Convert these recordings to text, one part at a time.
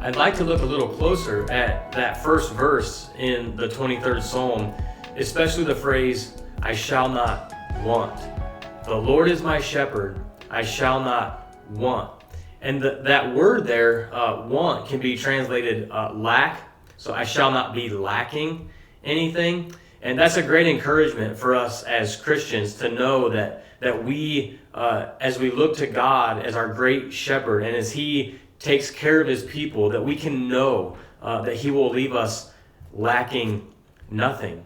I'd like to look a little closer at that first verse in the 23rd Psalm, especially the phrase, I shall not want. The Lord is my shepherd, I shall not want. And that word there, want, can be translated lack. So I shall not be lacking anything. And that's a great encouragement for us as Christians to know that we, as we look to God as our great shepherd, and as he takes care of his people, that we can know that he will leave us lacking nothing.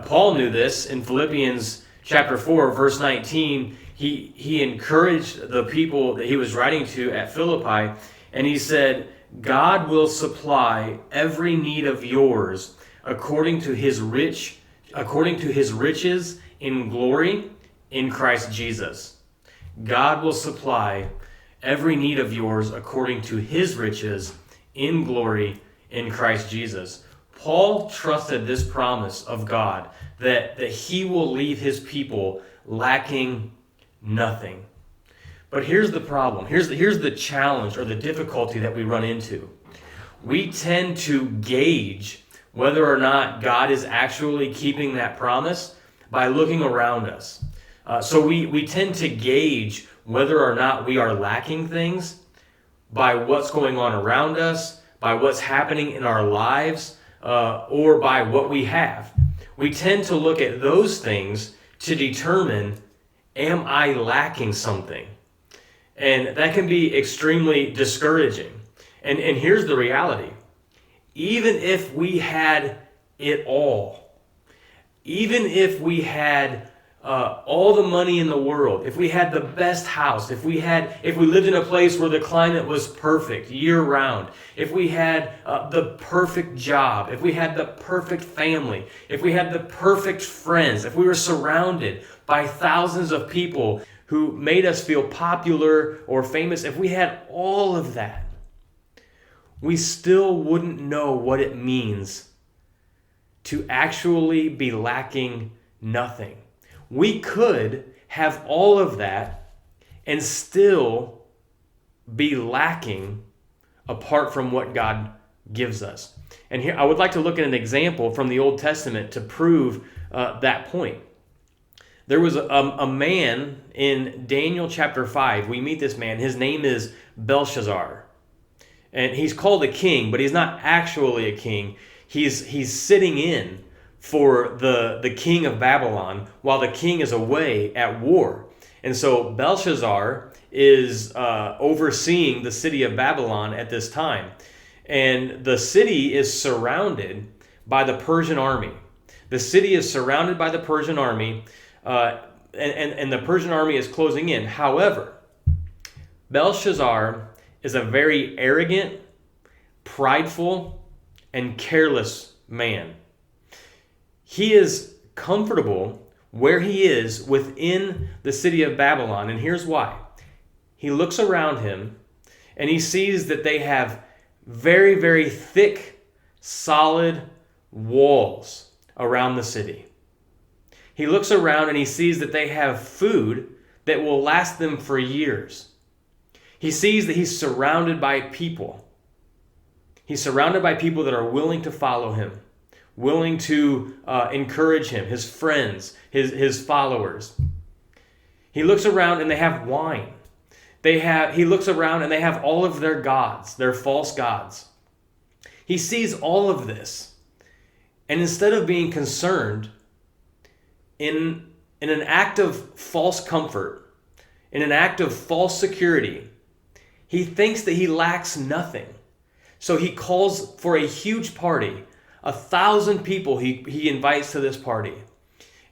Paul knew this in Philippians chapter 4, verse 19. He encouraged the people that he was writing to at Philippi, and he said, God will supply every need of yours according to his riches in glory in Christ Jesus. God will supply every need of yours according to his riches in glory in Christ Jesus. Paul trusted this promise of God that he will leave his people lacking nothing. But here's the problem. Here's the challenge or the difficulty that we run into. We tend to gauge whether or not God is actually keeping that promise by looking around us. So we tend to gauge whether or not we are lacking things by what's going on around us, by what's happening in our lives, or by what we have. We tend to look at those things to determine, am I lacking something? And that can be extremely discouraging. And here's the reality. Even if we had it all, even if we had all the money in the world, if we had the best house, if we lived in a place where the climate was perfect year round, if we had the perfect job, if we had the perfect family, if we had the perfect friends, if we were surrounded by thousands of people who made us feel popular or famous, if we had all of that, we still wouldn't know what it means to actually be lacking nothing. We could have all of that and still be lacking apart from what God gives us. And here I would like to look at an example from the Old Testament to prove that point. There was a man in Daniel chapter 5. We meet this man. His name is Belshazzar. And he's called a king, but he's not actually a king. He's sitting in for the king of Babylon while the king is away at war. And so Belshazzar is overseeing the city of Babylon at this time. And the city is surrounded by the Persian army. The city is surrounded by the Persian army, and the Persian army is closing in. However, Belshazzar is a very arrogant, prideful, and careless man. He is comfortable where he is within the city of Babylon, and here's why. He looks around him and he sees that they have very, very thick, solid walls around the city. He looks around and he sees that they have food that will last them for years. He sees that he's surrounded by people. He's surrounded by people that are willing to follow him, willing to encourage him, his friends, his followers. He looks around and they have wine. He looks around and they have all of their gods, their false gods. He sees all of this. And instead of being concerned, in an act of false comfort, in an act of false security, he thinks that he lacks nothing. So he calls for a huge party. 1,000 people he invites to this party.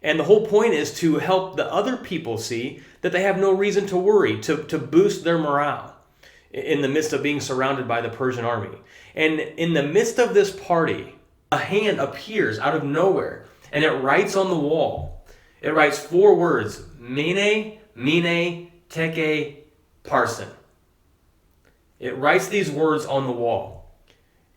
And the whole point is to help the other people see that they have no reason to worry, to boost their morale in the midst of being surrounded by the Persian army. And in the midst of this party, a hand appears out of nowhere, and it writes on the wall. It writes 4 words, Mene, Mene, Tekel, Parsin. It writes these words on the wall.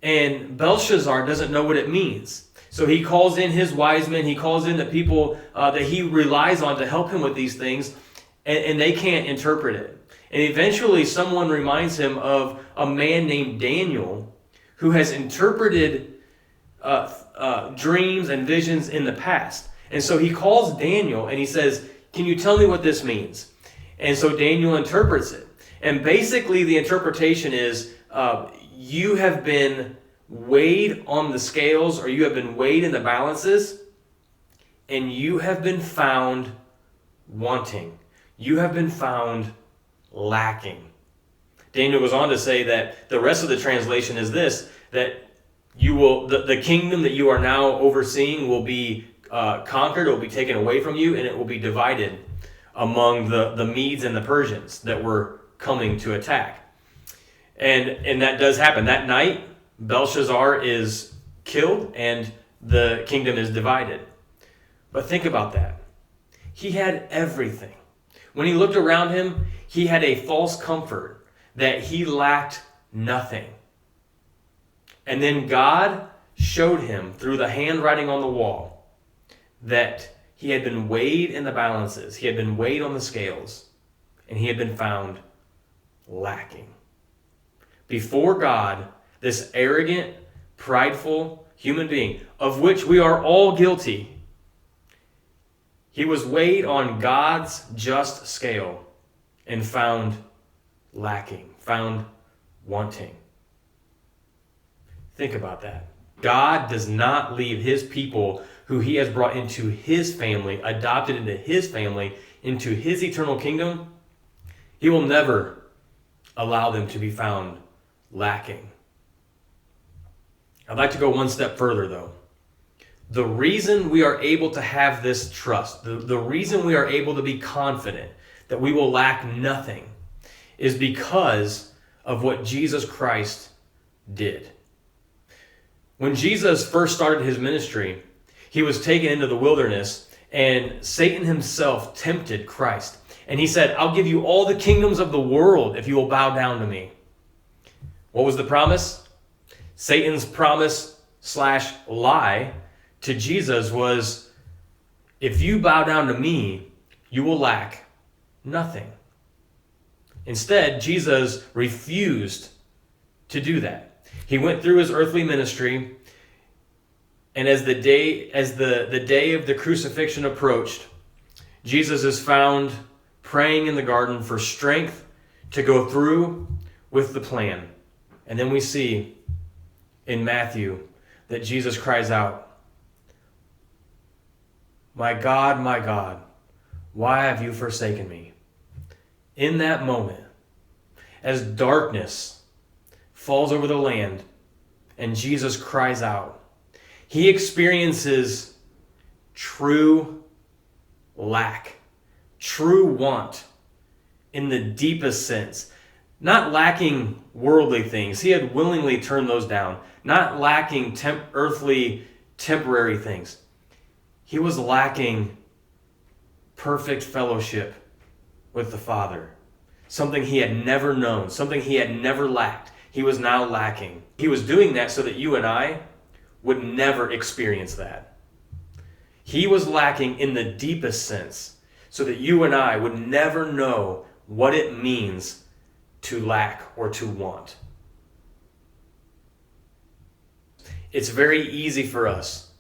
And Belshazzar doesn't know what it means. So he calls in his wise men, he calls in the people that he relies on to help him with these things, and they can't interpret it. And eventually someone reminds him of a man named Daniel who has interpreted dreams and visions in the past. And so he calls Daniel and he says, can you tell me what this means? And so Daniel interprets it. And basically the interpretation is, you have been weighed on the scales, or you have been weighed in the balances, and you have been found wanting. You have been found lacking. Daniel goes on to say that the rest of the translation is this, that the kingdom that you are now overseeing will be conquered, it will be taken away from you, and it will be divided among the Medes and the Persians that were coming to attack. And that does happen. That night, Belshazzar is killed and the kingdom is divided. But think about that. He had everything. When he looked around him, he had a false comfort that he lacked nothing. And then God showed him through the handwriting on the wall that he had been weighed in the balances. He had been weighed on the scales, and he had been found lacking. Before God, this arrogant, prideful human being, of which we are all guilty, he was weighed on God's just scale and found lacking, found wanting. Think about that. God does not leave his people who he has brought into his family, adopted into his family, into his eternal kingdom. He will never allow them to be found lacking. I'd like to go one step further, though. The reason we are able to have this trust, the reason we are able to be confident that we will lack nothing, is because of what Jesus Christ did. When Jesus first started his ministry, he was taken into the wilderness, and Satan himself tempted Christ. And he said, I'll give you all the kingdoms of the world if you will bow down to me. What was the promise? Satan's promise / lie to Jesus was, if you bow down to me, you will lack nothing. Instead, Jesus refused to do that. He went through his earthly ministry, and as the day of the crucifixion approached, Jesus is found praying in the garden for strength to go through with the plan. And then we see in Matthew that Jesus cries out, my God, why have you forsaken me? In that moment, as darkness falls over the land and Jesus cries out, he experiences true lack, true want in the deepest sense. Not lacking worldly things. He had willingly turned those down. Not lacking earthly, temporary things. He was lacking perfect fellowship with the Father. Something he had never known. Something he had never lacked. He was now lacking. He was doing that so that you and I would never experience that. He was lacking in the deepest sense so that you and I would never know what it means to lack or to want. It's very easy for us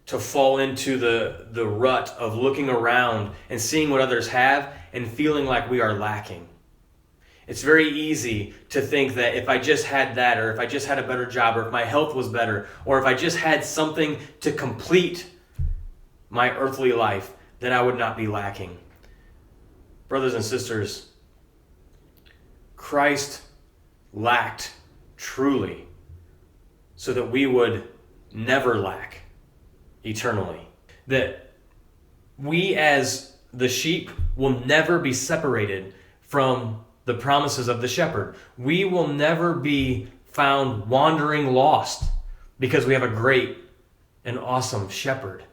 to fall into the rut of looking around and seeing what others have and feeling like we are lacking. It's very easy to think that if I just had that, or if I just had a better job, or if my health was better, or if I just had something to complete my earthly life, then I would not be lacking. Brothers and sisters, Christ lacked truly so that we would never lack eternally. That we as the sheep will never be separated from the promises of the shepherd. We will never be found wandering lost because we have a great and awesome shepherd.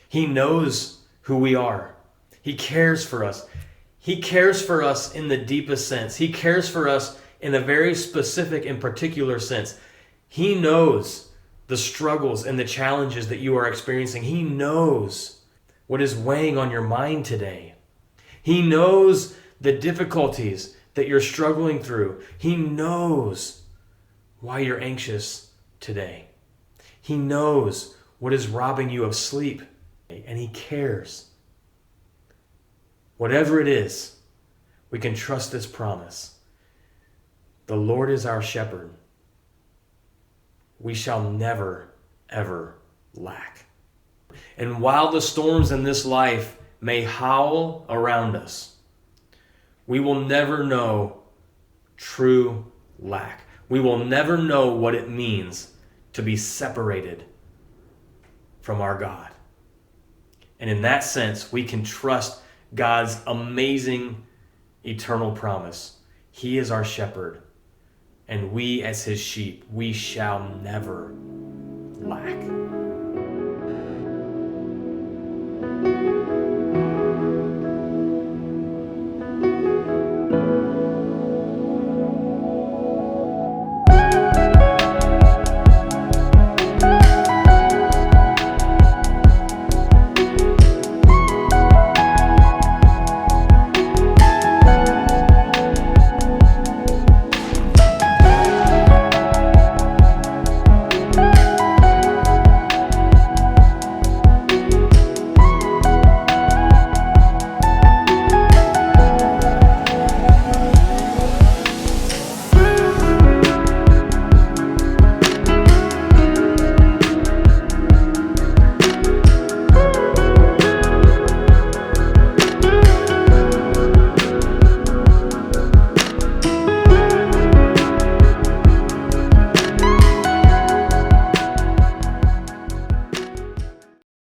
He knows who we are. He cares for us. He cares for us in the deepest sense. He cares for us in a very specific and particular sense. He knows the struggles and the challenges that you are experiencing. He knows what is weighing on your mind today. He knows the difficulties that you're struggling through. He knows why you're anxious today. He knows what is robbing you of sleep, and he cares. Whatever it is, we can trust this promise. The Lord is our shepherd. We shall never, ever lack. And while the storms in this life may howl around us, we will never know true lack. We will never know what it means to be separated from our God. And in that sense, we can trust God's amazing eternal promise. He is our shepherd, and we as his sheep, we shall never lack.